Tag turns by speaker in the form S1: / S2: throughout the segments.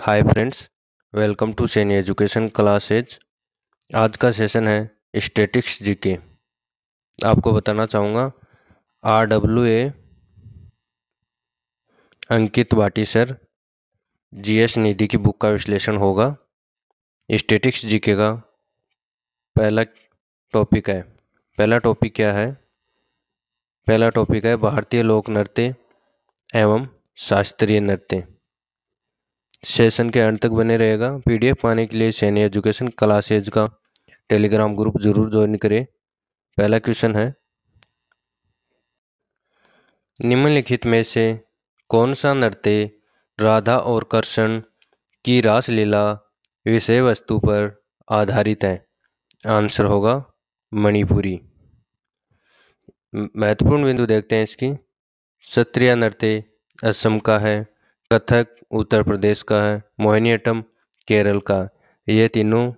S1: Hi friends, welcome to Saini education classes. आज का session है स्टैटिक्स जीके। आपको बताना चाहूँगा RWA अंकित भाटी सर GS निधि की बुक का विश्लेषण होगा। स्टैटिक्स जीके का पहला टॉपिक है। पहला टॉपिक क्या है? पहला टॉपिक है भारतीय लोक नृत्य एवं शास्त्रीय नृत्य। सेशन के अंत तक बने रहेगा। PDF पाने के लिए सैनी एजुकेशन क्लासेज का टेलीग्राम ग्रुप जरूर ज्वाइन करें। पहला क्वेश्चन है, निम्नलिखित में से कौन सा नृत्य राधा और कृष्ण की रासलीला विषय वस्तु पर आधारित है? आंसर होगा मणिपुरी। महत्वपूर्ण बिंदु देखते हैं इसकी। सत्रिया नृत्य असम का है, कथक उत्तर प्रदेश का है, मोहिनीअट्टम केरल का। ये तीनों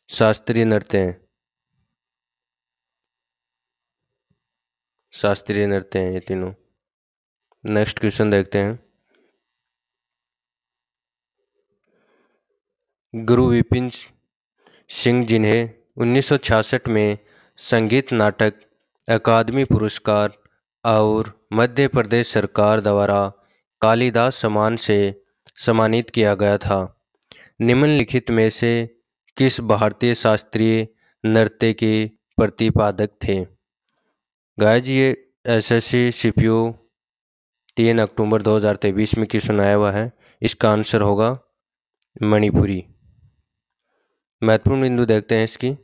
S1: शास्त्रीय नृत्य हैं। शास्त्रीय नृत्य हैं ये तीनों। नेक्स्ट क्वेश्चन देखते हैं। गुरु विपिन सिंह जिन्हें 1966 में संगीत नाटक अकादमी पुरस्कार और मध्य प्रदेश सरकार द्वारा कालिदास सम्मान से सम्मानित किया गया था, निम्नलिखित में से किस भारतीय शास्त्रीय नृत्य के प्रतिपादक थे? गाइस, ये SSC CPO 3 अक्टूबर 2023 में क्वेश्चन आया हुआ है। इसका आंसर होगा मणिपुरी। महत्वपूर्ण बिंदु देखते हैं इसकी।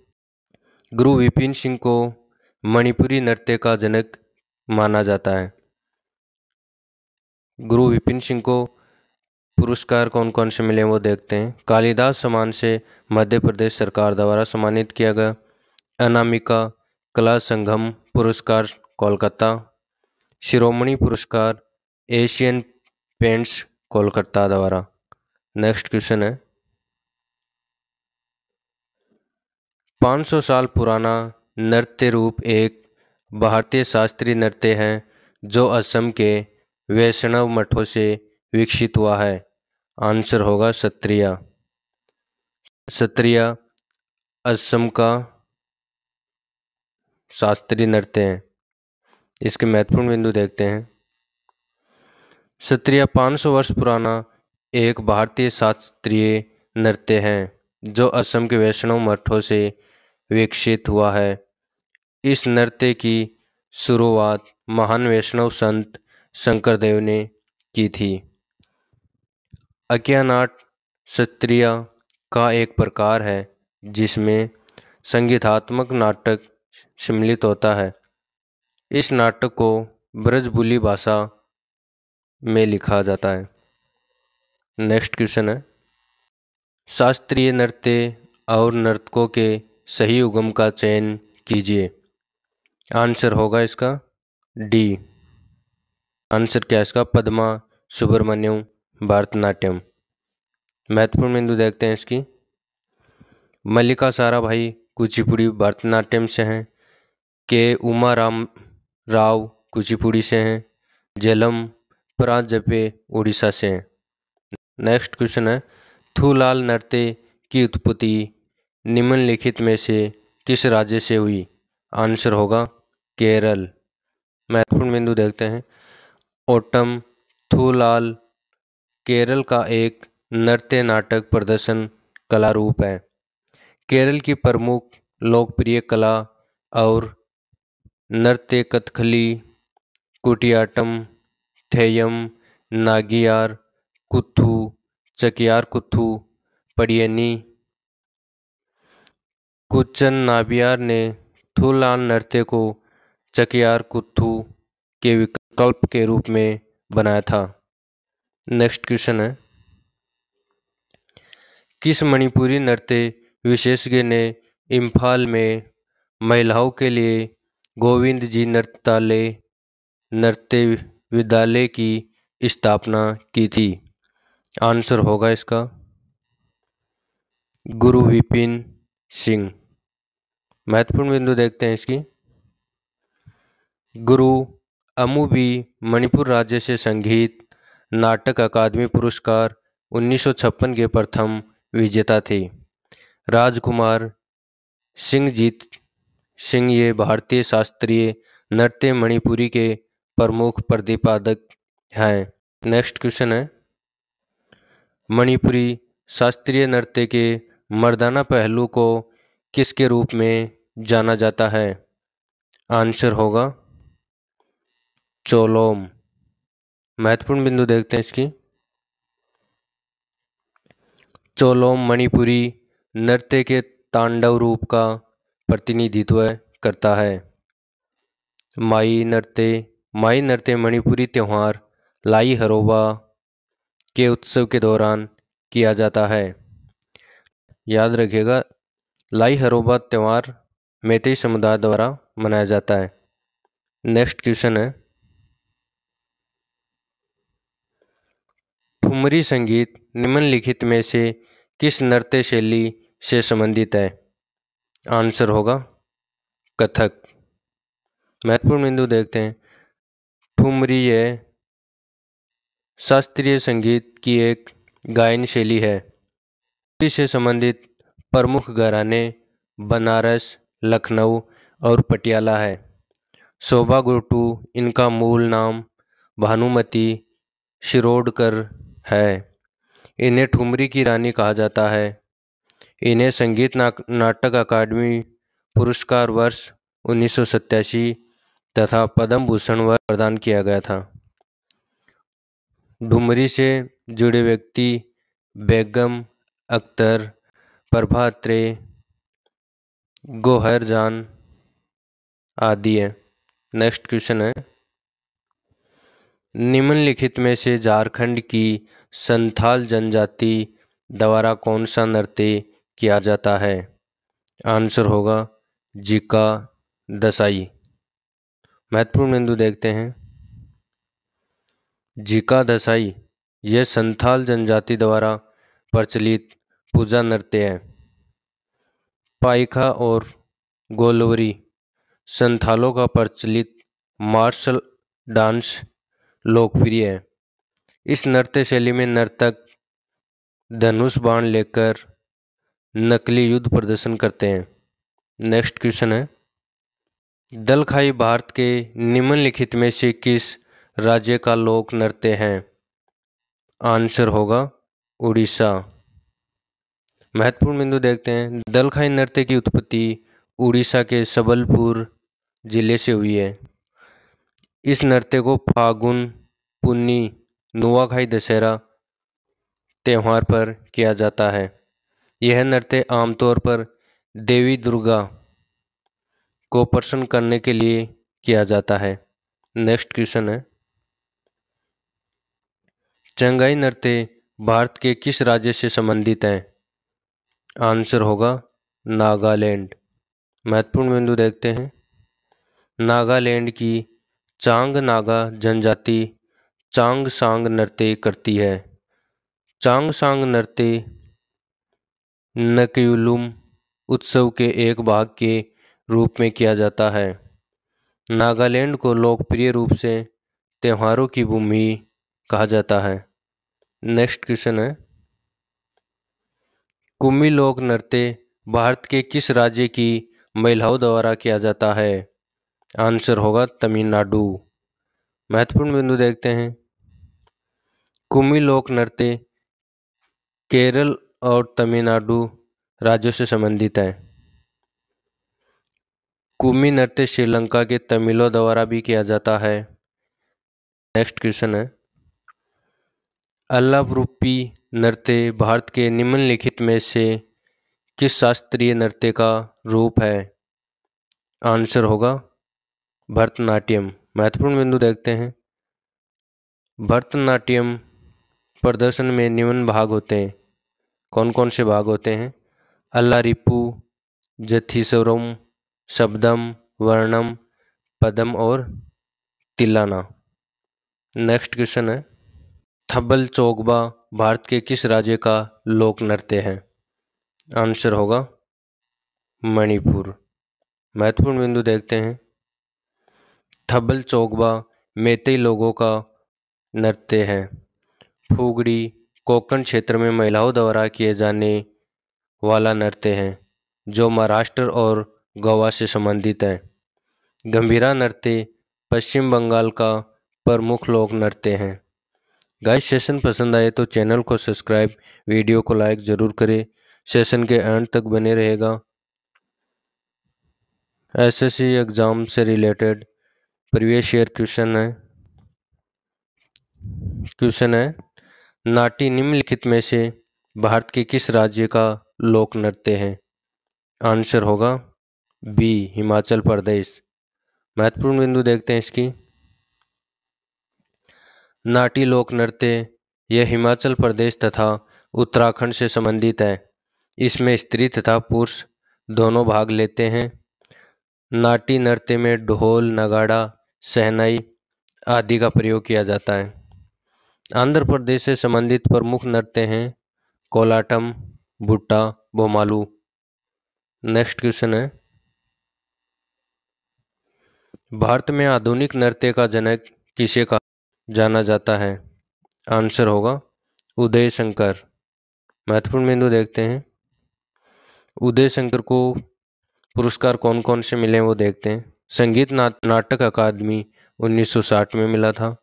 S1: गुरु विपिन सिंह को मणिपुरी नृत्य का जनक माना जाता है। गुरु विपिन सिंह को पुरस्कार कौन कौन से मिले वो देखते हैं। कालिदास सम्मान से मध्य प्रदेश सरकार द्वारा सम्मानित किया गया। अनामिका कला संगम पुरस्कार कोलकाता। शिरोमणि पुरस्कार एशियन पेंट्स कोलकाता द्वारा। नेक्स्ट क्वेश्चन है, 500 साल पुराना नृत्य रूप एक भारतीय शास्त्रीय नृत्य है जो असम के वैष्णव मठों से विकसित हुआ है। आंसर होगा सत्रिया। सत्रिया असम का शास्त्रीय नृत्य है। इसके महत्वपूर्ण बिंदु देखते हैं। सत्रिया 500 वर्ष पुराना एक भारतीय शास्त्रीय नृत्य है जो असम के वैष्णव मठों से विकसित हुआ है। इस नृत्य की शुरुआत महान वैष्णव संत शंकरदेव ने की थी। अज्ञानाट सत्रिया का एक प्रकार है जिसमें संगीतात्मक नाटक सम्मिलित होता है। इस नाटक को ब्रजबुली भाषा में लिखा जाता है। नेक्स्ट क्वेश्चन है, शास्त्रीय नृत्य और नर्तकों के सही उगम का चयन कीजिए। आंसर होगा इसका डी। आंसर क्या है इसका? पद्मा सुब्रमण्यम भरतनाट्यम। महत्वपूर्ण बिंदु देखते हैं इसकी। मल्लिका साराभाई कुचिपुड़ी भरतनाट्यम से हैं। के उमा राम राव कुचिपुड़ी से हैं। जेलम पराजपे उड़ीसा से हैं। नेक्स्ट क्वेश्चन है, थूलाल नृत्य की उत्पत्ति निम्नलिखित में से किस राज्य से हुई? आंसर होगा केरल। महत्वपूर्ण बिंदु देखते हैं। ओटम थूलाल केरल का एक नृत्य नाटक प्रदर्शन कला रूप है। केरल की प्रमुख लोकप्रिय कला और नृत्य कथकली, कुटियाट्टम, थेयम, नागियार कुथू, चकियार कुथू, पडियनी। कुचन नाबियार ने थूलाल नृत्य को चकियार कुथू के विकल्प के रूप में बनाया था। नेक्स्ट क्वेश्चन है, किस मणिपुरी नृत्य विशेषज्ञ ने इम्फाल में महिलाओं के लिए गोविंद जी नृत्य विद्यालय की स्थापना की थी? आंसर होगा इसका गुरु विपिन सिंह। महत्वपूर्ण बिंदु देखते हैं इसकी। गुरु अमुबी मणिपुर राज्य से संगीत नाटक अकादमी पुरस्कार 1956 के प्रथम विजेता थे। राजकुमार सिंहजीत सिंह ये भारतीय शास्त्रीय नृत्य मणिपुरी के प्रमुख प्रतिपादक हैं। नेक्स्ट क्वेश्चन है, मणिपुरी शास्त्रीय नृत्य के मर्दाना पहलू को किसके रूप में जाना जाता है? आंसर होगा चोलोम। महत्वपूर्ण बिंदु देखते हैं इसकी। चोलोम मणिपुरी नृत्य के तांडव रूप का प्रतिनिधित्व करता है। माई नृत्य मणिपुरी त्यौहार लाई हरोबा के उत्सव के दौरान किया जाता है। याद रखिएगा, लाई हरोबा त्यौहार मैतेई समुदाय द्वारा मनाया जाता है। नेक्स्ट क्वेश्चन है, ठुमरी संगीत निम्नलिखित में से किस नृत्य शैली से संबंधित है? आंसर होगा कथक। महत्वपूर्ण बिंदु देखते हैं। ठुमरी यह शास्त्रीय संगीत की एक गायन शैली है। इससे संबंधित प्रमुख घराने बनारस, लखनऊ और पटियाला है। शोभा गुरटू इनका मूल नाम भानुमति शिरोडकर है। इन्हें ठुमरी की रानी कहा जाता है। इन्हें संगीत नाटक अकादमी पुरस्कार वर्ष 1987 तथा पद्म भूषण वर्ष प्रदान किया गया था। ठुमरी से जुड़े व्यक्ति बेगम अख्तर, प्रभा अत्रे, गोहर जान आदि है। नेक्स्ट क्वेश्चन है, निम्नलिखित में से झारखंड की संथाल जनजाति द्वारा कौन सा नृत्य किया जाता है? आंसर होगा जिका दसाई। महत्वपूर्ण बिंदु देखते हैं। जिका दसाई यह संथाल जनजाति द्वारा प्रचलित पूजा नृत्य है। पाइखा और गोलवरी संथालों का प्रचलित मार्शल डांस लोकप्रिय है। इस नृत्य शैली में नर्तक धनुष बाण लेकर नकली युद्ध प्रदर्शन करते हैं। नेक्स्ट क्वेश्चन है, दलखाई भारत के निम्नलिखित में से किस राज्य का लोक नृत्य है? आंसर होगा उड़ीसा। महत्वपूर्ण बिंदु देखते हैं। दलखाई नृत्य की उत्पत्ति उड़ीसा के सबलपुर जिले से हुई है। इस नृत्य को फागुन पुन्नी नुआखाई दशहरा त्यौहार पर किया जाता है। यह नृत्य आमतौर पर देवी दुर्गा को प्रसन्न करने के लिए किया जाता है। नेक्स्ट क्वेश्चन है, चंगाई नृत्य भारत के किस राज्य से संबंधित है? आंसर होगा नागालैंड। महत्वपूर्ण बिंदु देखते हैं। नागालैंड की चांग नागा जनजाति चांगसांग नृत्य करती है। चांगसांग नृत्य नकयुलुम उत्सव के एक भाग के रूप में किया जाता है। नागालैंड को लोकप्रिय रूप से त्योहारों की भूमि कहा जाता है। नेक्स्ट क्वेश्चन है, कुम्मी लोक नृत्य भारत के किस राज्य की महिलाओं द्वारा किया जाता है? आंसर होगा तमिलनाडु। महत्वपूर्ण बिंदु देखते हैं। कुम्मी लोक नृत्य केरल और तमिलनाडु राज्यों से संबंधित है। कुम्मी नृत्य श्रीलंका के तमिलों द्वारा भी किया जाता है। नेक्स्ट क्वेश्चन है, अल्लावृप्पी नृत्य भारत के निम्नलिखित में से किस शास्त्रीय नृत्य का रूप है? आंसर होगा भरतनाट्यम। महत्वपूर्ण बिंदु देखते हैं। भरतनाट्यम प्रदर्शन में निम्न भाग होते हैं। कौन कौन से भाग होते हैं? अल्लारिप्पू, जथीस्वरम, शब्दम, वर्णम, पदम और तिल्लाना। नेक्स्ट क्वेश्चन है, थब्बल चोगबा भारत के किस राज्य का लोक नृत्य है? आंसर होगा मणिपुर। महत्वपूर्ण बिंदु देखते हैं। थब्बल चोगबा मैतेई लोगों का नृत्य है। फुगड़ी, कोंकण क्षेत्र में महिलाओं द्वारा किए जाने वाला नृत्य है जो महाराष्ट्र और गोवा से संबंधित है। गंभीरा नृत्य पश्चिम बंगाल का प्रमुख लोक नृत्य है। गाइस, सेशन पसंद आए तो चैनल को सब्सक्राइब, वीडियो को लाइक जरूर करें। सेशन के एंड तक बने रहेगा। एसएससी एग्जाम से रिलेटेड प्रीवियस ईयर क्वेश्चन है नाटी निम्नलिखित में से भारत के किस राज्य का लोक नृत्य है? आंसर होगा बी, हिमाचल प्रदेश। महत्वपूर्ण बिंदु देखते हैं इसकी। नाटी लोक नृत्य यह हिमाचल प्रदेश तथा उत्तराखंड से संबंधित है। इसमें स्त्री तथा पुरुष दोनों भाग लेते हैं। नाटी नृत्य में ढोल, नगाड़ा, शहनाई आदि का प्रयोग किया जाता है। आंध्र प्रदेश से संबंधित प्रमुख नृत्य हैं कोलाटम, भुट्टा, बोमालू। नेक्स्ट क्वेश्चन है भारत में आधुनिक नृत्य का जनक किसे कहा जाना जाता है? आंसर होगा उदय शंकर। महत्वपूर्ण बिंदु देखते हैं। उदय शंकर को पुरस्कार कौन कौन से मिले वो देखते हैं। संगीत नाटक अकादमी 1960 में मिला था।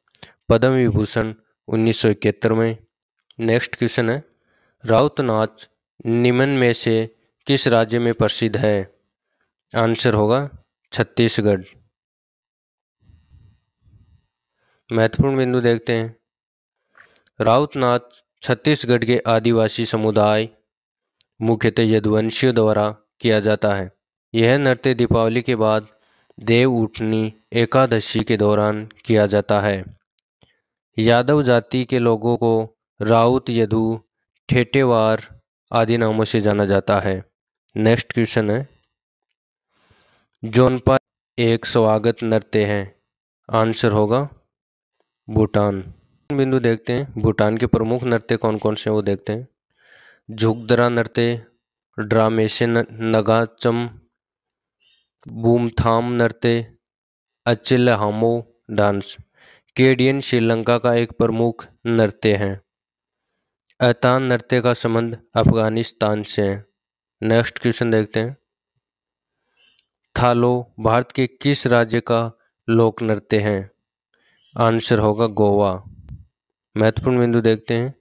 S1: पद्म विभूषण 1971 में। नेक्स्ट क्वेश्चन है राउत नाच निम्न में से किस राज्य में प्रसिद्ध है? आंसर होगा छत्तीसगढ़। महत्वपूर्ण बिंदु देखते हैं। राउत नाच छत्तीसगढ़ के आदिवासी समुदाय मुख्यतः यदुवंशियों द्वारा किया जाता है। यह नृत्य दीपावली के बाद देव उठनी एकादशी के दौरान किया जाता है। यादव जाति के लोगों को राउत, यदु, ठेठेवार आदि नामों से जाना जाता है। नेक्स्ट क्वेश्चन है जोनपा एक स्वागत नृत्य है। आंसर होगा भूटान। बिंदु देखते हैं भूटान के प्रमुख नृत्य कौन कौन से वो देखते हैं। झुकदरा नृत्य, ड्रामेसे नगाचम, बूमथाम नृत्य, अचिलहामो डांस। केडियन श्रीलंका का एक प्रमुख नृत्य है। अतान नृत्य का संबंध अफगानिस्तान से है। नेक्स्ट क्वेश्चन देखते हैं थालो भारत के किस राज्य का लोक नृत्य है? आंसर होगा गोवा। महत्वपूर्ण बिंदु देखते हैं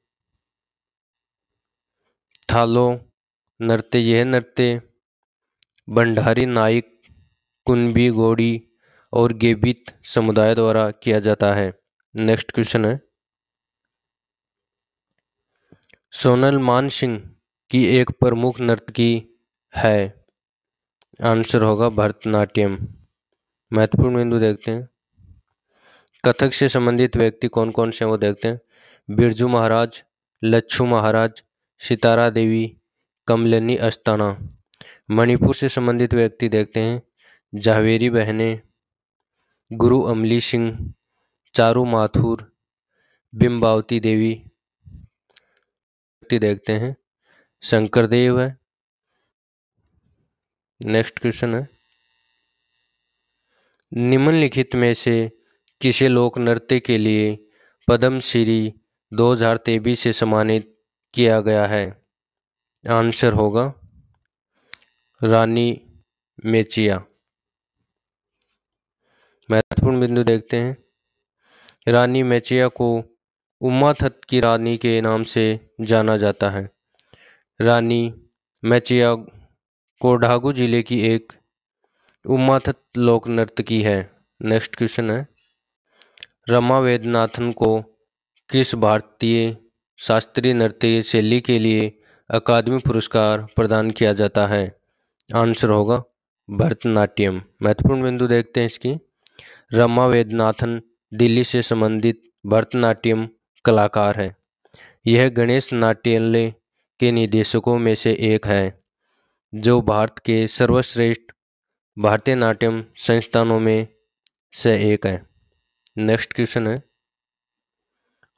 S1: थालो नृत्य यह नृत्य भंडारी नाइक, कुनबी, गोड़ी और गेबित समुदाय द्वारा किया जाता है। नेक्स्ट क्वेश्चन है सोनल मानसिंह की एक प्रमुख नर्तकी है। आंसर होगा भरतनाट्यम। महत्वपूर्ण बिंदु देखते हैं कथक से संबंधित व्यक्ति कौन कौन से वो देखते हैं। बिरजू महाराज, लच्छू महाराज, सितारा देवी, कमलिनी अस्थाना। मणिपुर से संबंधित व्यक्ति देखते हैं जावेरी बहनें, गुरु अमली सिंह, चारू माथुर, बिंबावती देवी। देखते हैं शंकरदेव है। नेक्स्ट क्वेश्चन है निम्नलिखित में से किसे लोक नृत्य के लिए पद्मश्री 2023 से सम्मानित किया गया है? आंसर होगा रानी मेचिया। महत्वपूर्ण बिंदु देखते हैं रानी मेचिया को उमाथत की रानी के नाम से जाना जाता है। रानी मेचिया कोडागू जिले की एक उमाथत लोक नर्तकी है। नेक्स्ट क्वेश्चन है रमा वेदनाथन को किस भारतीय शास्त्रीय नृत्य शैली के लिए अकादमी पुरस्कार प्रदान किया जाता है? आंसर होगा भरतनाट्यम। महत्वपूर्ण बिंदु देखते हैं इसकी रमा वेदनाथन दिल्ली से संबंधित भरतनाट्यम कलाकार है। यह गणेश नाट्यालय के निदेशकों में से एक है जो भारत के सर्वश्रेष्ठ भारतीय नाट्यम संस्थानों में से एक है। नेक्स्ट क्वेश्चन है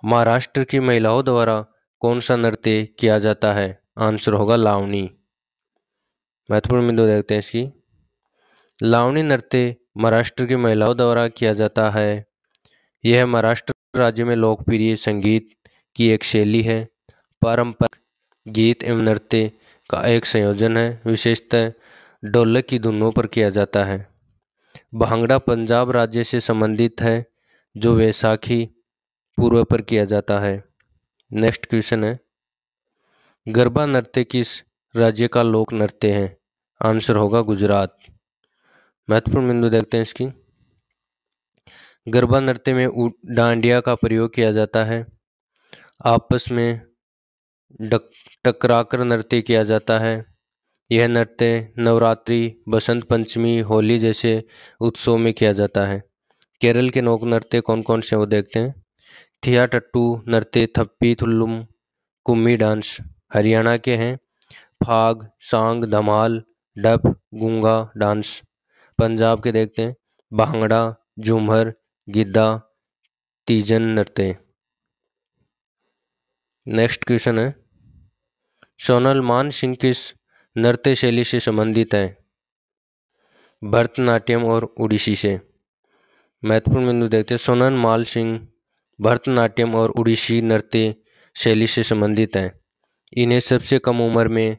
S1: महाराष्ट्र की महिलाओं द्वारा कौन सा नृत्य किया जाता है? आंसर होगा लावनी। महत्वपूर्ण बिंदु देखते हैं इसकी लावनी नृत्य महाराष्ट्र की महिलाओं द्वारा किया जाता है। यह महाराष्ट्र राज्य में लोकप्रिय संगीत की एक शैली है। पारंपरिक गीत एवं नृत्य का एक संयोजन है। विशेषतः ढोलक की धुनों पर किया जाता है। भांगड़ा पंजाब राज्य से संबंधित है जो वैसाखी पूर्व पर किया जाता है। नेक्स्ट क्वेश्चन है, गरबा नृत्य किस राज्य का लोक नृत्य है? आंसर होगा गुजरात। महत्वपूर्ण बिंदु देखते हैं इसकी। गरबा नृत्य में डांडिया का प्रयोग किया जाता है। आपस में टकराकर नृत्य किया जाता है। यह नृत्य नवरात्रि, बसंत पंचमी, होली जैसे उत्सव में किया जाता है। केरल के लोक नृत्य कौन कौन से वो देखते हैं। थियाटट्टू नृत्य, थप्पी थुल्लुम, कुम्मी डांस। हरियाणा के हैं फाग, सांग, धमाल, डफ, गूंगा डांस। पंजाब के देखते हैं भांगड़ा, झूमर, गिद्धा, तीजन नृत्य। नेक्स्ट क्वेश्चन है, सोनल मान सिंह किस नृत्य शैली से संबंधित है? भरतनाट्यम और उड़ीसी से। महत्वपूर्ण बिंदु देखते हैं, सोनल मान सिंह भरतनाट्यम और उड़ीसी नृत्य शैली से संबंधित हैं। इन्हें सबसे कम उम्र में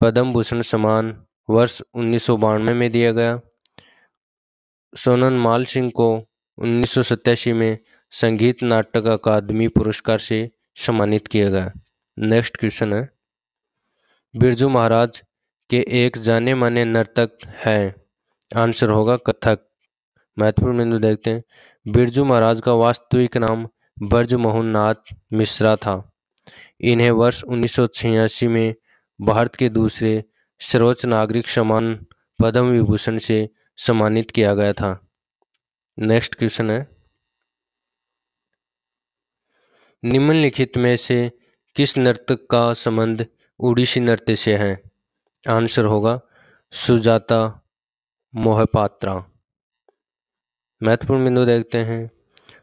S1: पद्म भूषण सम्मान वर्ष 1992 में दिया गया। सोनल मान सिंह को 1987 में संगीत नाटक अकादमी पुरस्कार से सम्मानित किया गया। नेक्स्ट क्वेश्चन है, बिरजू महाराज के एक जाने माने नर्तक हैं? आंसर होगा कथक। महत्वपूर्ण बिंदु देखते हैं, बिरजू महाराज का वास्तविक नाम ब्रजमोहन नाथ मिश्रा था। इन्हें वर्ष 1986 में भारत के दूसरे सर्वोच्च नागरिक सम्मान पद्म विभूषण से सम्मानित किया गया था। नेक्स्ट क्वेश्चन है, निम्नलिखित में से किस नर्तक का संबंध उड़ीसी नृत्य से है? आंसर होगा सुजाता मोहपात्रा। महत्वपूर्ण बिंदु देखते हैं,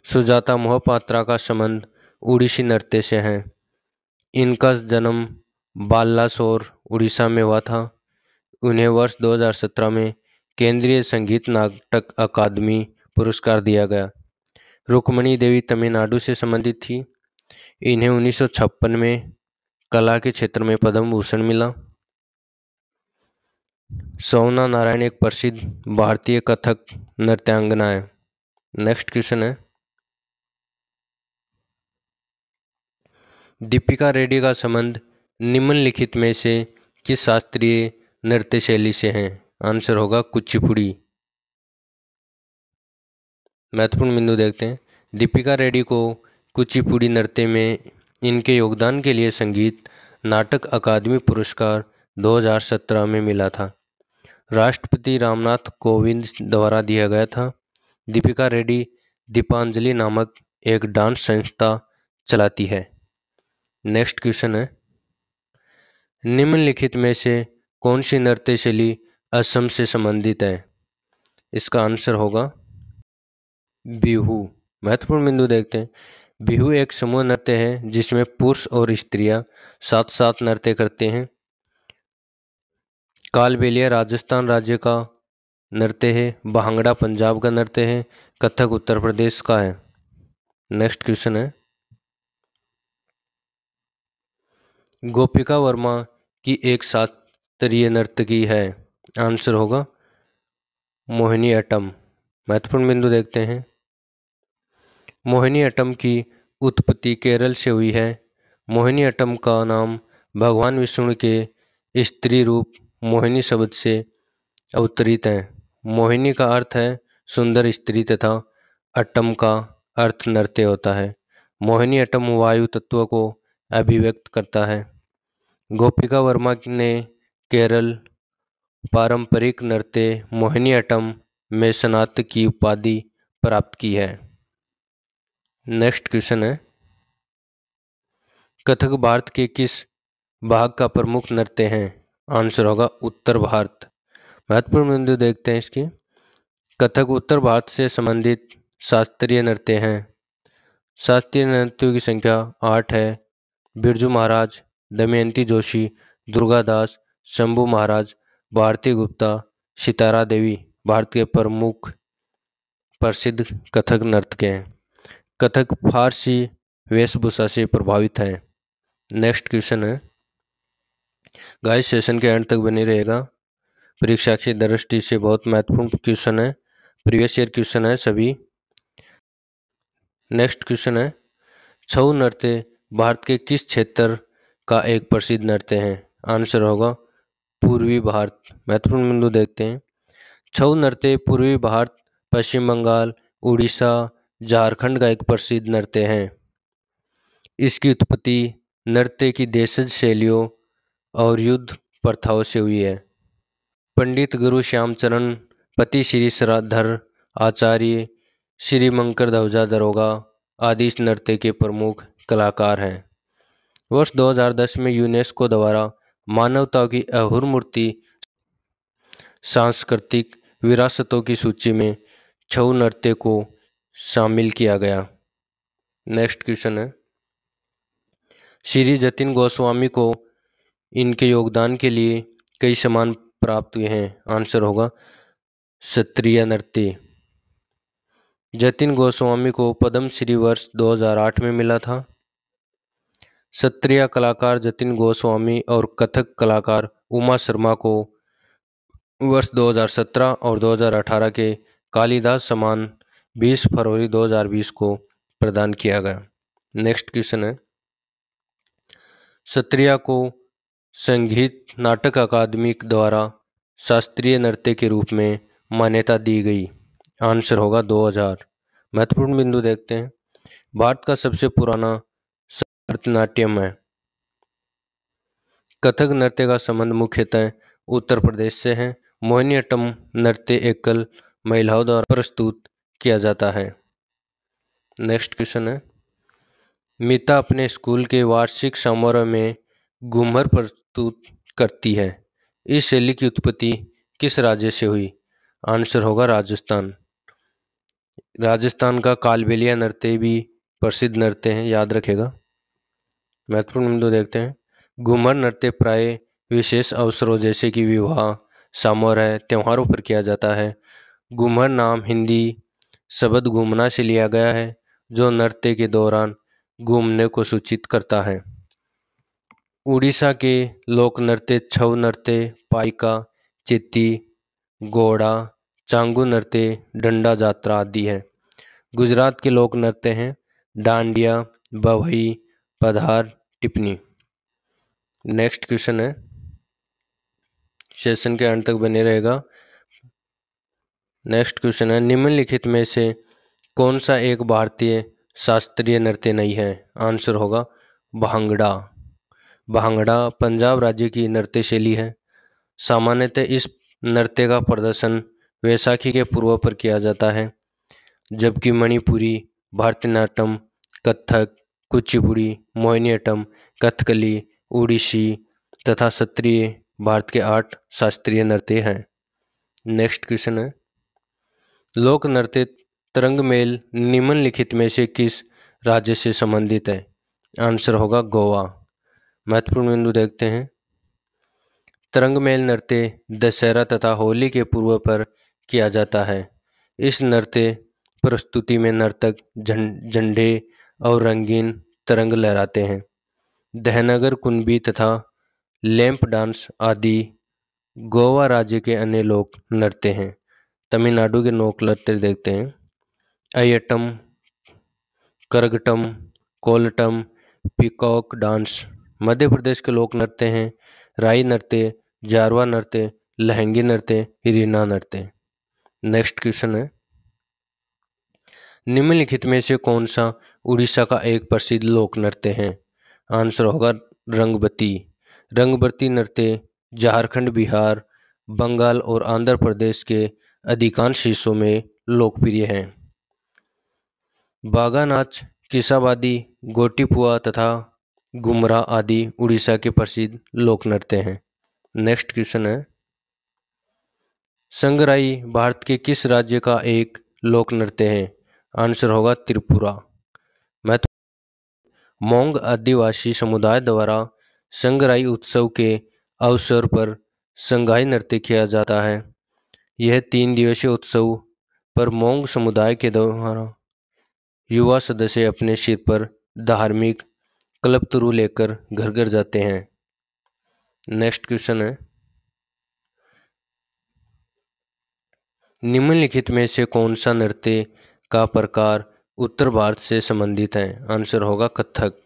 S1: सुजाता मोहपात्रा का संबंध उड़ीसी नृत्य से है। इनका जन्म बालासोर उड़ीसा में हुआ था। उन्हें वर्ष 2017 में केंद्रीय संगीत नाटक अकादमी पुरस्कार दिया गया। रुक्मणी देवी तमिलनाडु से संबंधित थी। इन्हें 1956 में कला के क्षेत्र में पद्म भूषण मिला। सोवना नारायण एक प्रसिद्ध भारतीय कथक नृत्यांगना है। नेक्स्ट क्वेश्चन है, दीपिका रेड्डी का संबंध निम्नलिखित में से किस शास्त्रीय नृत्य शैली से है? आंसर होगा कुचिपुड़ी। महत्वपूर्ण बिंदु देखते हैं, दीपिका रेड्डी को कुचिपुड़ी नृत्य में इनके योगदान के लिए संगीत नाटक अकादमी पुरस्कार 2017 में मिला था। राष्ट्रपति रामनाथ कोविंद द्वारा दिया गया था। दीपिका रेड्डी दीपांजलि नामक एक डांस संस्था चलाती है। नेक्स्ट क्वेश्चन है, निम्नलिखित में से कौन सी नृत्य शैली असम से संबंधित है? इसका आंसर होगा बिहू। महत्वपूर्ण बिंदु देखते हैं, बिहू एक समूह नृत्य है जिसमें पुरुष और स्त्रियां साथ साथ नृत्य करते हैं। कालबेलिया राजस्थान राज्य का नृत्य है। भांगड़ा पंजाब का नृत्य है। कथक उत्तर प्रदेश का है। नेक्स्ट क्वेश्चन है, गोपिका वर्मा की एक शास्त्रीय नर्तकी है? आंसर होगा मोहिनीअट्टम। महत्वपूर्ण बिंदु देखते हैं, मोहिनीअट्टम की उत्पत्ति केरल से हुई है। मोहिनीअट्टम का नाम भगवान विष्णु के स्त्री रूप मोहिनी शब्द से अवतरित है। मोहिनी का अर्थ है सुंदर स्त्री तथा अट्टम का अर्थ नृत्य होता है। मोहिनीअट्टम वायु तत्व को अभिव्यक्त करता है। गोपिका वर्मा ने केरल पारंपरिक नृत्य मोहिनीअट्टम में स्नातक की उपाधि प्राप्त की है। नेक्स्ट क्वेश्चन है, कथक भारत के किस भाग का प्रमुख नृत्य है? आंसर होगा उत्तर भारत। महत्वपूर्ण बिंदु देखते हैं इसकी, कथक उत्तर भारत से संबंधित शास्त्रीय नृत्य हैं। शास्त्रीय नृत्यों की संख्या 8 है। बिरजू महाराज, दमयंती जोशी, दुर्गा दास, शंभू महाराज, भारती गुप्ता, सितारा देवी भारत के प्रमुख प्रसिद्ध कथक नर्तक हैं। कथक फारसी वेशभूषा से प्रभावित है। नेक्स्ट क्वेश्चन है, गाइस सेशन के एंड तक बने रहेगा, परीक्षा की दृष्टि से बहुत महत्वपूर्ण क्वेश्चन है, प्रीवियस ईयर क्वेश्चन है सभी। नेक्स्ट क्वेश्चन है, छऊ नृत्य भारत के किस क्षेत्र का एक प्रसिद्ध नृत्य है? आंसर होगा पूर्वी भारत। महत्वपूर्ण बिंदु देखते हैं। छऊ नृत्य पूर्वी भारत, पश्चिम बंगाल, उड़ीसा, झारखंड का एक प्रसिद्ध नृत्य है। इसकी उत्पत्ति नृत्य की देशज शैलियों और युद्ध प्रथाओं से हुई है। पंडित गुरु श्यामचरण, पति श्री श्रीधर आचार्य, श्री मंकर ध्वजा दरोगा आदि इस नृत्य के प्रमुख कलाकार हैं। वर्ष 2010 में यूनेस्को द्वारा मानवता की अहुरमूर्ति सांस्कृतिक विरासतों की सूची में छऊ नृत्य को शामिल किया गया। नेक्स्ट क्वेश्चन है, श्री जतिन गोस्वामी को इनके योगदान के लिए कई सम्मान प्राप्त हुए हैं। आंसर होगा क्षत्रिय नृत्य। जतिन गोस्वामी को पद्म श्री वर्ष 2008 में मिला था। क्षत्रिय कलाकार जतिन गोस्वामी और कथक कलाकार उमा शर्मा को वर्ष 2017 और 2018 के कालिदास सम्मान 20 फरवरी 2020 को प्रदान किया गया। नेक्स्ट क्वेश्चन है, क्षत्रिय को संगीत नाटक अकादमी द्वारा शास्त्रीय नृत्य के रूप में मान्यता दी गई। आंसर होगा 2000। महत्वपूर्ण बिंदु देखते हैं। भारत का सबसे पुराना भरतनाट्यम है। कथक नृत्य का संबंध मुख्यतः उत्तर प्रदेश से है। मोहिनीअट्टम नृत्य एकल महिलाओं द्वारा प्रस्तुत किया जाता है। नेक्स्ट क्वेश्चन है, मीता अपने स्कूल के वार्षिक समारोह में घूमर प्रस्तुत करती है। इस शैली की उत्पत्ति किस राज्य से हुई? आंसर होगा राजस्थान। राजस्थान का कालबेलिया नृत्य भी प्रसिद्ध नृत्य है, याद रखेगा। महत्वपूर्ण बिंदु देखते हैं। घूमर नृत्य प्राय विशेष अवसरों जैसे कि विवाह, समारोह, त्योहारों पर किया जाता है। घूमर नाम हिंदी शब्द घूमना से लिया गया है, जो नृत्य के दौरान घूमने को सूचित करता है। उड़ीसा के लोक नृत्य छऊ नृत्य, पाइका, चित्ती, घोड़ा, चांगू नृत्य, डंडा जात्रा आदि है। गुजरात के लोक नृत्य हैं डांडिया, बवई, पधार, टिप्पणी। नेक्स्ट क्वेश्चन है, सेशन के अंत तक बने रहेगा। नेक्स्ट क्वेश्चन है, निम्नलिखित में से कौन सा एक भारतीय शास्त्रीय नृत्य नहीं है? आंसर होगा भांगड़ा। भांगड़ा पंजाब राज्य की नृत्य शैली है। सामान्यतः इस नृत्य का प्रदर्शन वैसाखी के पूर्व पर किया जाता है, जबकि मणिपुरी, भारतनाट्यम, कथक, कुचिपुड़ी, मोहिनीअट्टम, कथकली, ओडिसी तथा क्षत्रिय भारत के 8 शास्त्रीय नृत्य हैं। नेक्स्ट क्वेश्चन है, लोक नृत्य तरंगमेल निम्नलिखित में से किस राज्य से संबंधित है? आंसर होगा गोवा। महत्वपूर्ण बिंदु देखते हैं। तरंगमेल नृत्य दशहरा तथा होली के पूर्व पर किया जाता है। इस नृत्य प्रस्तुति में नर्तक झंडे और रंगीन तरंग लहराते हैं। दहनगर, कुणबी तथा लैंप डांस आदि गोवा राज्य के अन्य लोक नृत्य हैं। तमिलनाडु के लोक नृत्य देखते हैं। अय्यट्टम, करगट्टम, कोलटम, पीकॉक डांस। मध्य प्रदेश के लोक नृत्य हैं राई नृत्य, जारवा नृत्य, लहंगी नृत्य, रीना नृत्य। नेक्स्ट क्वेश्चन है, निम्नलिखित में से कौन सा उड़ीसा का एक प्रसिद्ध लोक नृत्य है? आंसर होगा रंगबती। रंगबती नृत्य झारखंड, बिहार, बंगाल और आंध्र प्रदेश के अधिकांश हिस्सों में लोकप्रिय है। बागा नाच, किसाबादी, गोटीपुआ तथा घुमरा आदि उड़ीसा के प्रसिद्ध लोक नृत्य हैं। नेक्स्ट क्वेश्चन है, संगराई भारत के किस राज्य का एक लोक नृत्य है? आंसर होगा त्रिपुरा। मोंग आदिवासी समुदाय द्वारा संगराई उत्सव के अवसर पर संगाई नृत्य किया जाता है। यह 3 दिवसीय उत्सव पर मोंग समुदाय के द्वारा युवा सदस्य अपने सिर पर धार्मिक कल्पतरु लेकर घर घर जाते हैं। नेक्स्ट क्वेश्चन है, निम्नलिखित में से कौन सा नृत्य का प्रकार उत्तर भारत से संबंधित है? आंसर होगा कथक।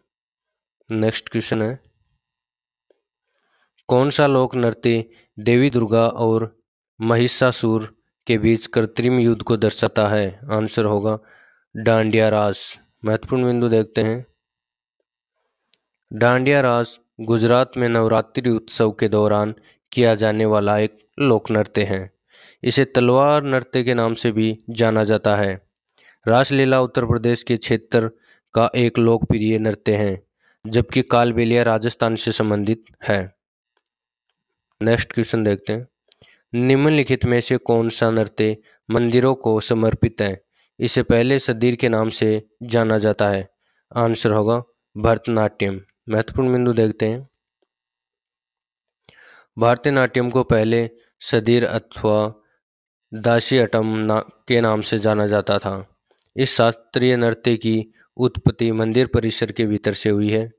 S1: नेक्स्ट क्वेश्चन है, कौन सा लोक नृत्य देवी दुर्गा और महिषासुर के बीच कृत्रिम युद्ध को दर्शाता है? आंसर होगा डांडिया रास। महत्वपूर्ण बिंदु देखते हैं। डांडिया रास गुजरात में नवरात्रि उत्सव के दौरान किया जाने वाला एक लोक नृत्य है। इसे तलवार नृत्य के नाम से भी जाना जाता है। रासलीला उत्तर प्रदेश के क्षेत्र का एक लोकप्रिय नृत्य है, जबकि कालबेलिया राजस्थान से संबंधित है। नेक्स्ट क्वेश्चन देखते हैं, निम्नलिखित में से कौन सा नृत्य मंदिरों को समर्पित है? इसे पहले सदीर के नाम से जाना जाता है। आंसर होगा भरतनाट्यम। महत्वपूर्ण बिंदु देखते हैं। भारतनाट्यम को पहले सदीर अथवा दासियटम के नाम से जाना जाता था। इस शास्त्रीय नृत्य की उत्पत्ति मंदिर परिसर के भीतर से हुई है।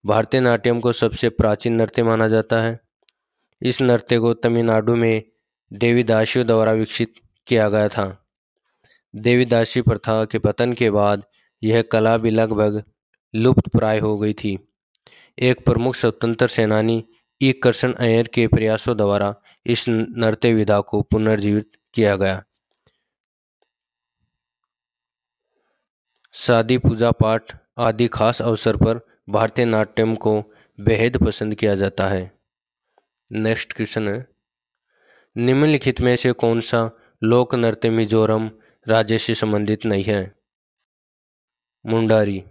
S1: भारतनाट्यम को सबसे प्राचीन नृत्य माना जाता है। इस नृत्य को तमिलनाडु में देवीदासियों द्वारा विकसित किया गया था। देवीदासी प्रथा के पतन के बाद यह कला भी लगभग लुप्त प्राय हो गई थी। एक प्रमुख स्वतंत्र सेनानी ई कृष्ण अय्यर के प्रयासों द्वारा इस नृत्य विधा को पुनर्जीवित किया गया। शादी, पूजा पाठ आदि खास अवसर पर भारतनाट्यम को बेहद पसंद किया जाता है। नेक्स्ट क्वेश्चन है, निम्नलिखित में से कौन सा लोक नृत्य मिजोरम राज्य से संबंधित नहीं है? मुंडारी।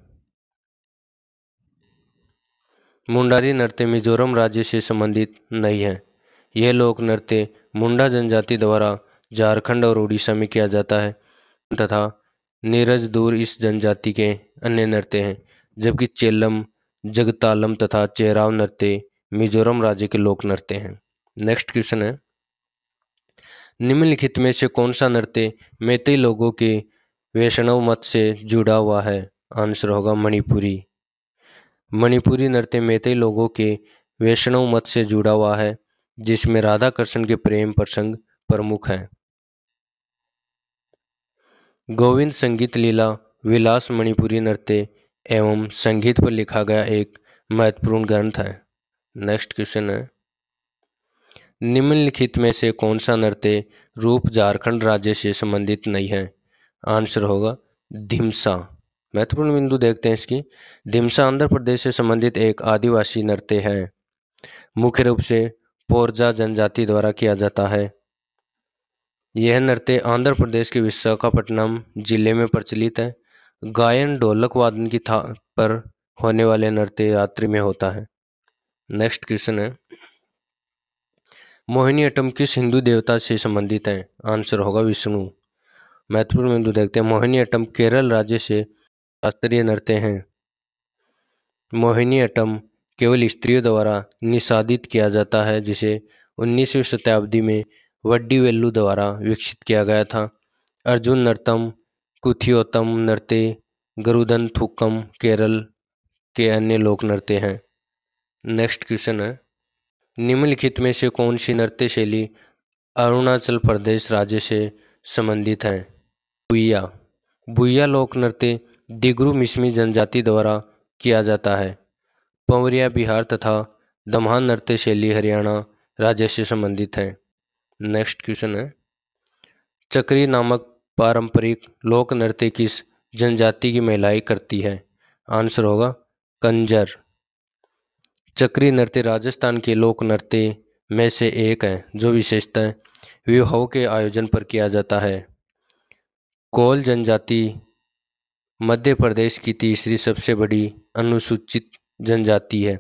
S1: मुंडारी नृत्य मिजोरम राज्य से संबंधित नहीं है। यह लोक नृत्य मुंडा जनजाति द्वारा झारखंड और उड़ीसा में किया जाता है तथा नीरज दूर इस जनजाति के अन्य नृत्य हैं, जबकि चेल्लम, जगतालम तथा चेराव नृत्य मिजोरम राज्य के लोक नृत्य हैं। नेक्स्ट क्वेश्चन है, निम्नलिखित में से कौन सा नृत्य मैतेई लोगों के वैष्णव मत से जुड़ा हुआ है? आंसर होगा मणिपुरी। मणिपुरी नृत्य मैतेई लोगों के वैष्णव मत से जुड़ा हुआ है, जिसमें राधा कृष्ण के प्रेम प्रसंग प्रमुख है। गोविंद संगीत लीला विलास मणिपुरी नृत्य एवं संगीत पर लिखा गया एक महत्वपूर्ण ग्रंथ है। नेक्स्ट क्वेश्चन है, निम्नलिखित में से कौन सा नृत्य रूप झारखंड राज्य से संबंधित नहीं है? आंसर होगा धिमसा। महत्वपूर्ण बिंदु देखते हैं इसकी। धिमसा आंध्र प्रदेश से संबंधित एक आदिवासी नृत्य है। मुख्य रूप से पोरजा जनजाति द्वारा किया जाता है। यह नृत्य आंध्र प्रदेश के विशाखापट्टनम जिले में प्रचलित है। गायन ढोलक वादन की थाप पर होने वाले नृत्य रात्रि में होता है। नेक्स्ट क्वेश्चन है, मोहिनीअट्टम किस हिंदू देवता से संबंधित है? आंसर होगा विष्णु। महत्वपूर्ण बिंदु देखते हैं। मोहिनीअट्टम केरल राज्य से शास्त्रीय नृत्य हैं। मोहिनीअट्टम केवल स्त्रियों द्वारा निषादित किया जाता है, जिसे 19वीं शताब्दी में वड्डीवेल्लु द्वारा विकसित किया गया था। अर्जुन नृत्यम, कुथियोत्तम नृत्य, गरुदन थुक्कम केरल के अन्य लोक नृत्य हैं। नेक्स्ट क्वेश्चन है, निम्नलिखित में से कौन सी नृत्य शैली अरुणाचल प्रदेश राज्य से संबंधित है? बुइया। बुइया लोक नृत्य दिगरू मिसमी जनजाति द्वारा किया जाता है। पवरिया बिहार तथा दम्हान नृत्य शैली हरियाणा राज्य से संबंधित है। नेक्स्ट क्वेश्चन है, चक्री नामक पारंपरिक लोक नृत्य किस जनजाति की महिलाएं करती है? आंसर होगा कंजर। चक्री नृत्य राजस्थान के लोक नृत्य में से एक है, जो विशेषतः विवाहों के आयोजन पर किया जाता है। कोल जनजाति मध्य प्रदेश की तीसरी सबसे बड़ी अनुसूचित जनजाति है।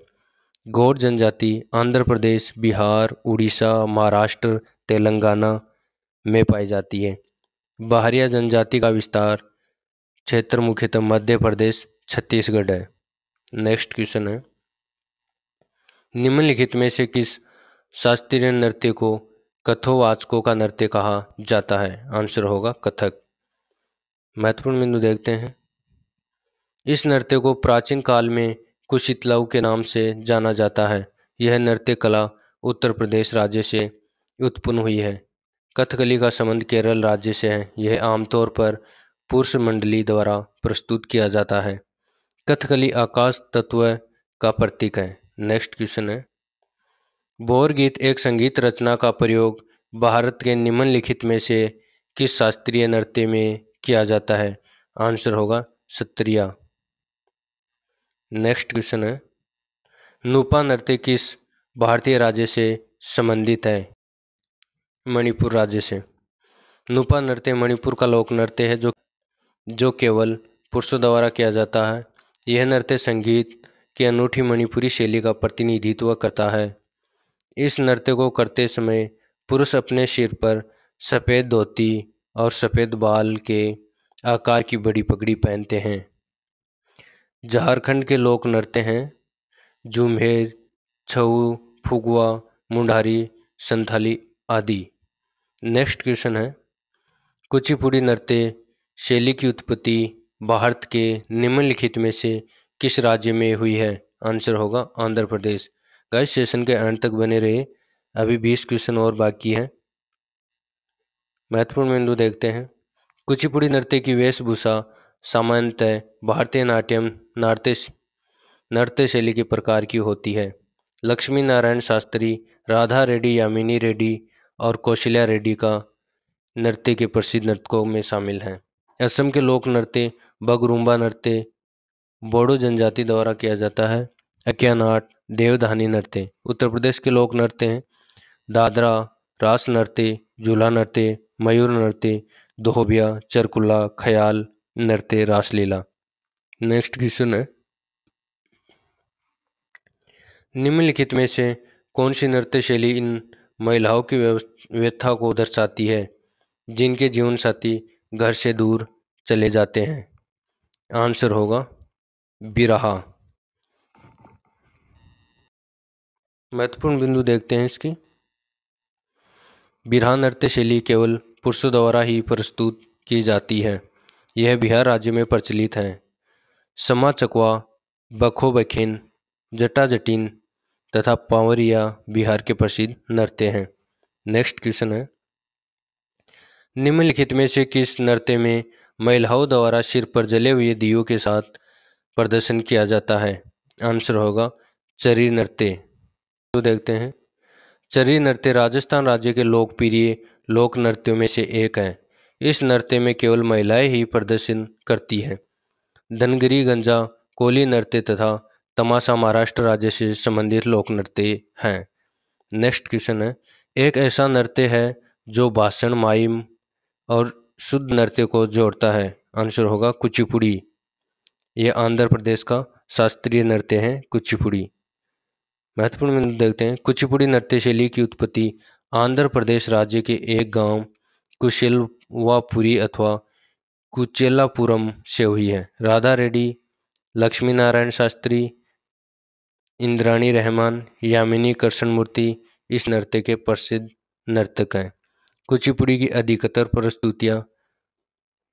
S1: गौड़ जनजाति आंध्र प्रदेश, बिहार, उड़ीसा, महाराष्ट्र, तेलंगाना में पाई जाती है। बाहरिया जनजाति का विस्तार क्षेत्र मुख्यतः मध्य प्रदेश, छत्तीसगढ़ है। नेक्स्ट क्वेश्चन है, निम्नलिखित में से किस शास्त्रीय नृत्य को कथोवाचकों का नृत्य कहा जाता है? आंसर होगा कथक। महत्वपूर्ण बिंदु देखते हैं। इस नृत्य को प्राचीन काल में कुशितलाऊ के नाम से जाना जाता है। यह नृत्य कला उत्तर प्रदेश राज्य से उत्पन्न हुई है। कथकली का संबंध केरल राज्य से है। यह आमतौर पर पुरुष मंडली द्वारा प्रस्तुत किया जाता है। कथकली आकाश तत्व का प्रतीक है। नेक्स्ट क्वेश्चन है, बोर गीत एक संगीत रचना का प्रयोग भारत के निम्नलिखित में से किस शास्त्रीय नृत्य में किया जाता है? आंसर होगा सत्रिया। नेक्स्ट क्वेश्चन है, नूपा नृत्य किस भारतीय राज्य से संबंधित है? मणिपुर राज्य से। नूपा नृत्य मणिपुर का लोक नृत्य है जो केवल पुरुषों द्वारा किया जाता है। यह नृत्य संगीत की अनूठी मणिपुरी शैली का प्रतिनिधित्व करता है। इस नृत्य को करते समय पुरुष अपने सिर पर सफ़ेद धोती और सफ़ेद बाल के आकार की बड़ी पगड़ी पहनते हैं। झारखंड के लोक नृत्य हैं झुमेर, छऊ, फुगवा, मुंडारी, संथाली आदि। नेक्स्ट क्वेश्चन है, कुचिपुड़ी नृत्य शैली की उत्पत्ति भारत के निम्नलिखित में से किस राज्य में हुई है? आंसर होगा आंध्र प्रदेश। गाइस सेशन के अंत तक बने रहे, अभी 20 क्वेश्चन और बाकी हैं। महत्वपूर्ण बिंदु देखते हैं। कुचिपुड़ी नृत्य की वेशभूषा सामान्यतः भारतीय नाट्यम नृत्य शैली के प्रकार की होती है। लक्ष्मी नारायण शास्त्री, राधा रेड्डी, यामिनी रेड्डी और कौशल्या रेड्डी का नृत्य के प्रसिद्ध नर्तकों में शामिल हैं। असम के लोक नृत्य बगरुम्बा नृत्य बोडो जनजाति द्वारा किया जाता है। अक्यानाट, देवधानी नृत्य। उत्तर प्रदेश के लोक नृत्य हैं दादरा, रास नृत्य, झूला नृत्य, मयूर नृत्य, दोहबिया, चरकुल्ला, ख्याल नृत्य, रासलीला। नेक्स्ट क्वेश्चन है, निम्नलिखित में से कौन सी नृत्य शैली इन महिलाओं की व्यथा को दर्शाती है जिनके जीवन साथी घर से दूर चले जाते हैं? आंसर होगा बिरहा। महत्वपूर्ण बिंदु देखते हैं इसकी। बिरहा नृत्य शैली केवल पुरुषों द्वारा ही प्रस्तुत की जाती है। यह बिहार राज्य में प्रचलित है। समा चकवा, बखो बखिन, जटा जटिन तथा पावरिया बिहार के प्रसिद्ध नृत्य हैं। नेक्स्ट क्वेश्चन है, निम्नलिखित में से किस नृत्य में महिलाओं द्वारा सिर पर जले हुए दियों के साथ प्रदर्शन किया जाता है? आंसर होगा चरी नृत्य। तो देखते हैं, चरी नृत्य राजस्थान राज्य के लोकप्रिय लोक नृत्यों में से एक है। इस नृत्य में केवल महिलाएं ही प्रदर्शन करती हैं। धनगरी, गंजा, कोली नृत्य तथा तमाशा महाराष्ट्र राज्य से संबंधित लोक नृत्य हैं। नेक्स्ट क्वेश्चन है, एक ऐसा नृत्य है जो भाषण, माइम और शुद्ध नृत्य को जोड़ता है। आंसर होगा कुचिपुड़ी। यह आंध्र प्रदेश का शास्त्रीय नृत्य है कुचिपुड़ी। महत्वपूर्ण बिंदु देखते हैं। कुचिपुड़ी नृत्य शैली की उत्पत्ति आंध्र प्रदेश राज्य के एक गांव कुशेलवापुरी अथवा कुचेलापुरम से हुई है। राधा रेड्डी, लक्ष्मी नारायण शास्त्री, इंद्राणी रहमान, यामिनी कृष्णमूर्ति इस नृत्य के प्रसिद्ध नर्तक हैं। कुचिपुड़ी की अधिकतर प्रस्तुतियाँ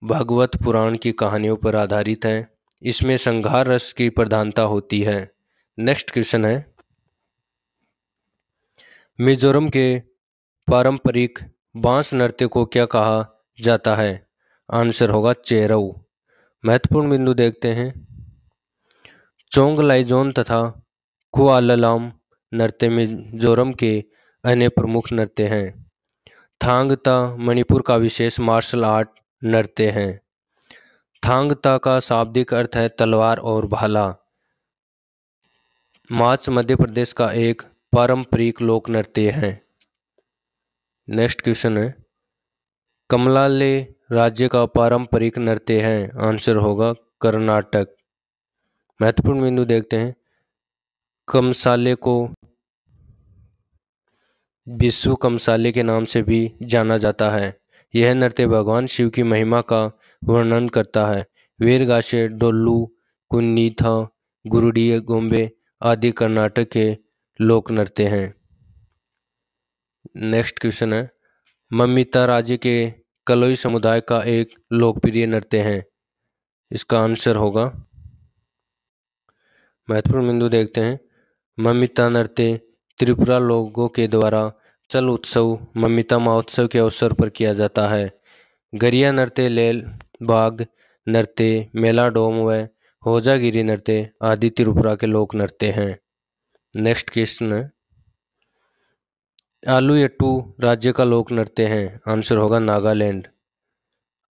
S1: भागवत पुराण की कहानियों पर आधारित हैं। इसमें संघार रस की प्रधानता होती है। नेक्स्ट क्वेश्चन है, मिजोरम के पारंपरिक बांस नृत्य को क्या कहा जाता है? आंसर होगा चेरऊ। महत्वपूर्ण बिंदु देखते हैं। चोंगलाइजोन तथा कुआललाम नृत्य मिजोरम के अन्य प्रमुख नृत्य हैं। थांगता मणिपुर का विशेष मार्शल आर्ट नृत्य है। थांगता का शाब्दिक अर्थ है तलवार और भाला। माच मध्य प्रदेश का एक पारंपरिक लोक नृत्य है। नेक्स्ट क्वेश्चन है, कमलाले राज्य का पारंपरिक नृत्य है। आंसर होगा कर्नाटक। महत्वपूर्ण बिंदु देखते हैं। कमसाले को विश्व कमसाले के नाम से भी जाना जाता है। यह नृत्य भगवान शिव की महिमा का वर्णन करता है। वीरगासे, डोल्लू, कुन्नीथा, गुरुडी गोम्बे आदि कर्नाटक के लोक नृत्य हैं। नेक्स्ट क्वेश्चन है, ममिता राज्य के कलोई समुदाय का एक लोकप्रिय नृत्य है। इसका आंसर होगा महत्वपूर्ण बिंदु देखते हैं। ममिता नृत्य त्रिपुरा लोगों के द्वारा चल उत्सव ममिता महोत्सव के अवसर पर किया जाता है। गरिया नृत्य लेल बाग नृत्य मेलाडोम व होजागिरी नृत्य आदि त्रिपुरा के लोक नृत्य हैं। नेक्स्ट क्वेश्चन है, आलूयट्टू राज्य का लोक नृत्य है। आंसर होगा नागालैंड।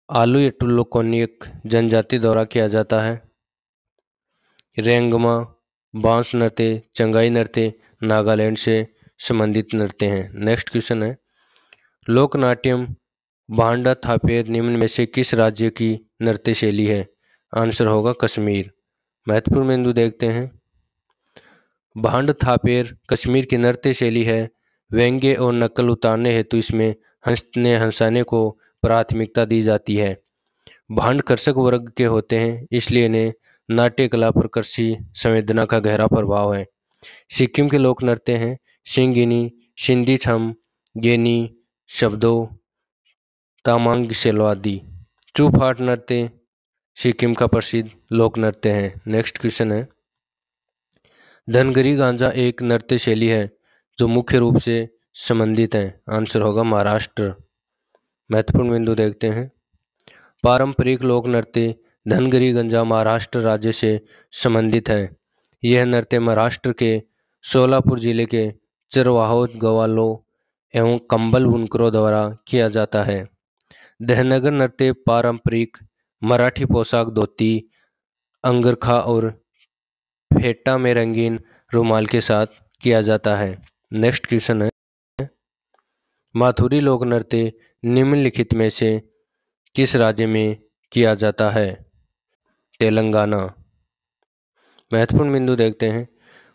S1: आलूयट्टू लोकोनिक जनजाति द्वारा किया जाता है। रेंगमा बांस नृत्य चंगाई नृत्य नागालैंड से संबंधित नृत्य हैं। नेक्स्ट क्वेश्चन है, लोकनाट्यम भांडा थापेर निम्न में से किस राज्य की नृत्य शैली है। आंसर होगा कश्मीर। महत्वपूर्ण बिंदु देखते हैं। भांड थापेर कश्मीर की नृत्य शैली है। व्यंग्य और नकल उतारने हेतु इसमें हंसने हंसाने को प्राथमिकता दी जाती है। भांड कृषक वर्ग के होते हैं, इसलिए इन्हें नाट्य कला पर कृषि संवेदना का गहरा प्रभाव है। सिक्किम के लोक नृत्य हैं सिंगिनी सिंधी छम गेनी शब्दों तामांग सेलो आदि। चूफाट नृत्य सिक्किम का प्रसिद्ध लोक नृत्य है। नेक्स्ट क्वेश्चन है, धनगरी गांजा एक नृत्य शैली है जो मुख्य रूप से संबंधित है। आंसर होगा महाराष्ट्र। महत्वपूर्ण बिंदु देखते हैं। पारंपरिक लोक नृत्य धनगरी गंजा महाराष्ट्र राज्य से संबंधित है। यह नृत्य महाराष्ट्र के सोलापुर जिले के चरवाहो गवालों एवं कंबल बुनकरों द्वारा किया जाता है। दहनगर नृत्य पारंपरिक मराठी पोशाक धोती अंगरखा और फेटा में रंगीन रुमाल के साथ किया जाता है। नेक्स्ट क्वेश्चन है, माथुरी लोक नृत्य निम्नलिखित में से किस राज्य में किया जाता है। तेलंगाना। महत्वपूर्ण बिंदु देखते हैं।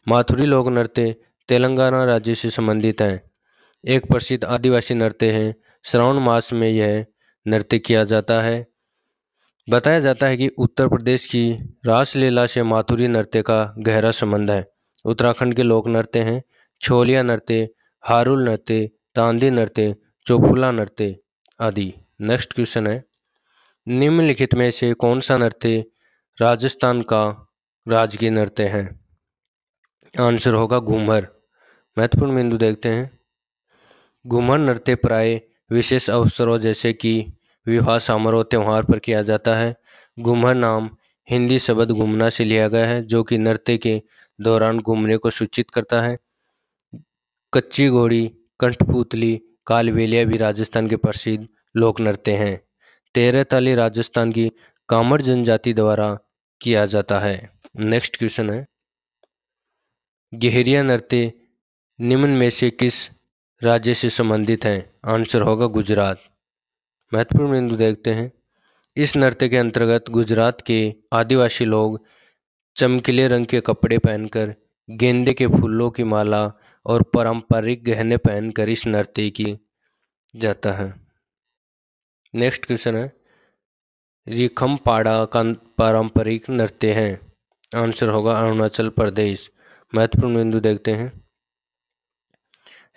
S1: माथुरी लोक नृत्य तेलंगाना राज्य से संबंधित है। एक प्रसिद्ध आदिवासी नृत्य है। श्रावण मास में यह नृत्य किया जाता है। बताया जाता है कि उत्तर प्रदेश की रासलीला से माथुरी नृत्य का गहरा संबंध है। उत्तराखंड के लोक नृत्य हैं छोलिया नृत्य हारुल नृत्य तांदी नृत्य चौफुला नृत्य आदि। नेक्स्ट क्वेश्चन है, निम्नलिखित में से कौन सा नृत्य राजस्थान का राजकीय नृत्य है। आंसर होगा घूमर। महत्वपूर्ण बिंदु देखते हैं। घूमर नृत्य प्राय विशेष अवसरों जैसे कि विवाह समारोह त्यौहार पर किया जाता है। घूमर नाम हिंदी शब्द घूमना से लिया गया है जो कि नृत्य के दौरान घूमने को सूचित करता है। कच्ची घोड़ी कंठपुतली कालबेलिया भी राजस्थान के प्रसिद्ध लोक नृत्य हैं। तेरह ताली राजस्थान की कामर जनजाति द्वारा किया जाता है। नेक्स्ट क्वेश्चन है, गहेरिया नृत्य निम्न में से किस राज्य से संबंधित है। आंसर होगा गुजरात। महत्वपूर्ण बिंदु देखते हैं। इस नृत्य के अंतर्गत गुजरात के आदिवासी लोग चमकीले रंग के कपड़े पहनकर गेंदे के फूलों की माला और पारंपरिक गहने पहनकर इस नृत्य की जाता है। नेक्स्ट क्वेश्चन है, रिखमपाड़ा का पारंपरिक नृत्य है। आंसर होगा अरुणाचल प्रदेश। महत्वपूर्ण बिंदु देखते हैं।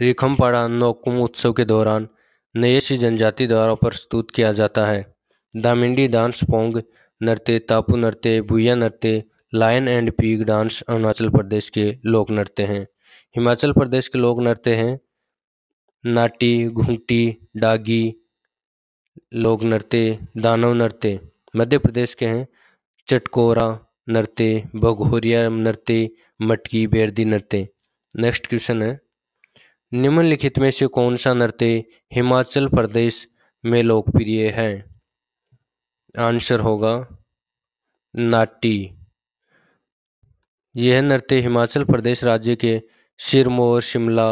S1: रिखमपाड़ा नौकुम उत्सव के दौरान नयेशी जनजाति द्वारा प्रस्तुत किया जाता है। दामिंडी डांस पोंग नृत्य तापू नृत्य भुइया नृत्य lion and pig dance Arunachal Pradesh के लोक नृत्य हैं। हिमाचल प्रदेश के लोक नृत्य हैं नाटी घुंगटी डागी लोक नृत्य दानव नृत्य। मध्य प्रदेश के हैं चटकोरा नृत्य भगोरिया नृत्य मटकी बेरदी नृत्य। नेक्स्ट क्वेश्चन है, निम्नलिखित में से कौन सा नृत्य हिमाचल प्रदेश में लोकप्रिय है। आंसर होगा नाटी। यह नृत्य हिमाचल प्रदेश राज्य के सिरमौर शिमला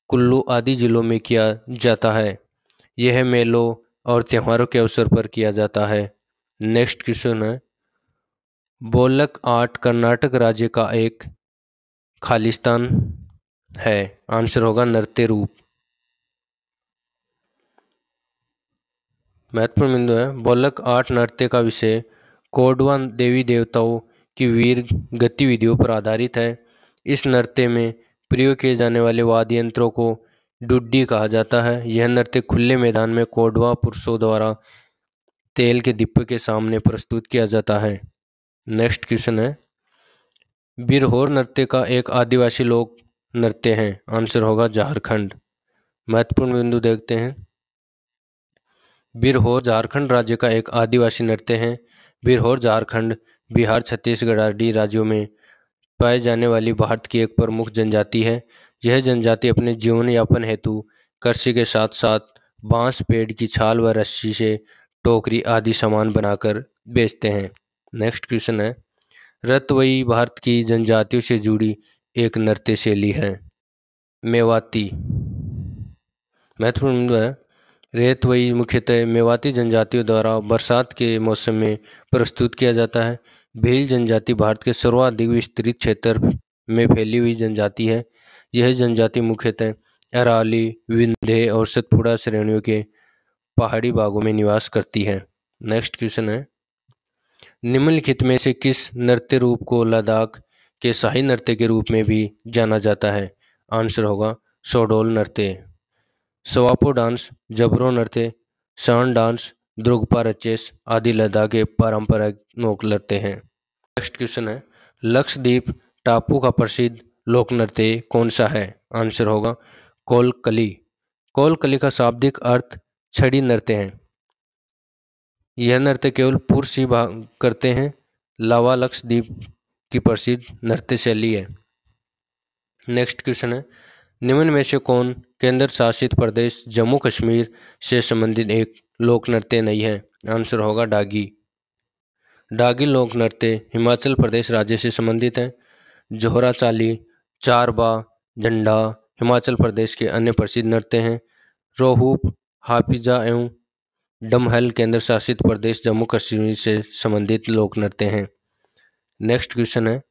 S1: कुल्लू आदि जिलों में किया जाता है। यह मेलों और त्योहारों के अवसर पर किया जाता है। नेक्स्ट क्वेश्चन है, बोलक आर्ट कर्नाटक राज्य का एक खालिस्तान है। आंसर होगा नृत्य रूप। महत्वपूर्ण बिंदु है, बोलक आर्ट नृत्य का विषय कोडवा देवी देवताओं की वीर गतिविधियों पर आधारित है। इस नृत्य में प्रयोग किए जाने वाले वाद्य यंत्रों को डुड्डी कहा जाता है। यह नृत्य खुले मैदान में कोडवा पुरुषों द्वारा तेल के दीपक के सामने प्रस्तुत किया जाता है। नेक्स्ट क्वेश्चन है, बिरहोर नृत्य का एक आदिवासी लोक नृत्य है। आंसर होगा झारखंड। महत्वपूर्ण बिंदु देखते हैं। बिरहोर झारखंड राज्य का एक आदिवासी नृत्य है। बिरहोर झारखंड, बिहार, छत्तीसगढ़ आदि राज्यों में पाई जाने वाली भारत की एक प्रमुख जनजाति है। यह जनजाति अपने जीवन यापन हेतु कृषि के साथ साथ बांस, पेड़ की छाल व रस्सी से टोकरी आदि सामान बनाकर बेचते हैं। नेक्स्ट क्वेश्चन है, रतवई भारत की जनजातियों से जुड़ी एक नृत्य शैली है। मेवाती। महत्वपूर्ण बिंदु है, रेतवई मुख्यतः मेवाती जनजातियों द्वारा बरसात के मौसम में प्रस्तुत किया जाता है। भील जनजाति भारत के सर्वाधिक विस्तृत क्षेत्र में फैली हुई जनजाति है। यह जनजाति मुख्यतः अरावली, विंध्य और सतपुड़ा श्रेणियों के पहाड़ी भागों में निवास करती है। नेक्स्ट क्वेश्चन है, निम्नलिखित में से किस नृत्य रूप को लद्दाख के शाही नृत्य के रूप में भी जाना जाता है। आंसर होगा सोडोल नृत्य। सवापो डांस, जबरो नृत्य, शान डांस, द्रुगपा रचेस आदि लद्दाख के पारंपरिक लोक नृत्य हैं। नेक्स्ट क्वेश्चन है, लक्षद्वीप टापू का प्रसिद्ध लोक नृत्य कौन सा है। आंसर होगा कोलकली। कोलकली का शाब्दिक अर्थ छड़ी नृत्य है। यह नृत्य केवल पुरुष ही करते हैं। लावा लक्षद्वीप की प्रसिद्ध नृत्य शैली है। नेक्स्ट क्वेश्चन है, निम्न में से कौन केंद्र शासित प्रदेश जम्मू कश्मीर से संबंधित एक लोक नृत्य नहीं है। आंसर होगा डागी। डागी लोक नृत्य हिमाचल प्रदेश राज्य से संबंधित है। जोहरा चाली, चारबा, झंडा हिमाचल प्रदेश के अन्य प्रसिद्ध नृत्य हैं। रोहूप, हाफिजा एवं डमहल केंद्र शासित प्रदेश जम्मू कश्मीर से संबंधित लोक नृत्य हैं। नेक्स्ट क्वेश्चन है,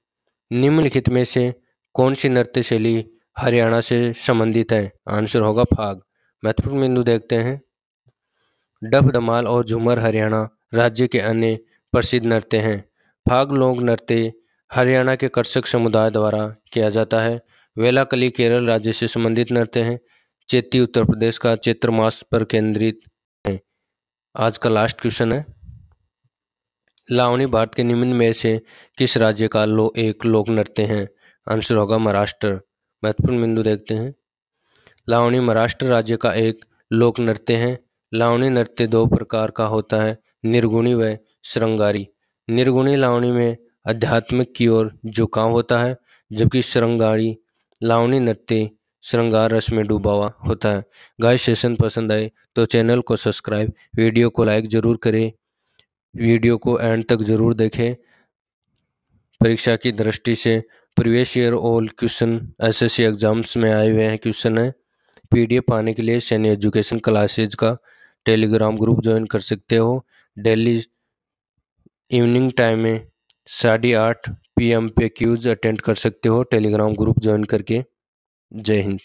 S1: निम्नलिखित में से कौन सी नृत्य शैली हरियाणा से संबंधित है। आंसर होगा फाग। महत्वपूर्ण बिंदु देखते हैं। डफ, धमाल और झूमर हरियाणा राज्य के अन्य प्रसिद्ध नृत्य हैं। फाग लोक नृत्य हरियाणा के कृषक समुदाय द्वारा किया जाता है। वेलाकली केरल राज्य से संबंधित नृत्य हैं। चेती उत्तर प्रदेश का चैत्र मास पर केंद्रित है। आज का लास्ट क्वेश्चन है, लावणी भारत के निम्न में से किस राज्य का एक लोक नृत्य है। आंसर होगा महाराष्ट्र। महत्वपूर्ण बिंदु देखते हैं। लावणी महाराष्ट्र राज्य का एक लोक नृत्य है। लावणी नृत्य दो प्रकार का होता है, निर्गुणी व श्रृंगारी। निर्गुणी लावणी में आध्यात्मिक की ओर झुकाव होता है, जबकि श्रृंगारी लावणी नृत्य श्रृंगार रस में डूबा हुआ होता है। गाइस, सेशन पसंद आए तो चैनल को सब्सक्राइब, वीडियो को लाइक जरूर करें, वीडियो को एंड तक जरूर देखें। परीक्षा की दृष्टि से previous year all question SSC exams में आए हुए हैं क्वेश्चन है। पीडीएफ पाने के लिए सैनी एजुकेशन क्लासेज का टेलीग्राम ग्रुप ज्वाइन कर सकते हो। डेली इवनिंग टाइम में 8:30 PM पे क्यूज अटेंड कर सकते हो टेलीग्राम ग्रुप ज्वाइन करके। जय हिंद।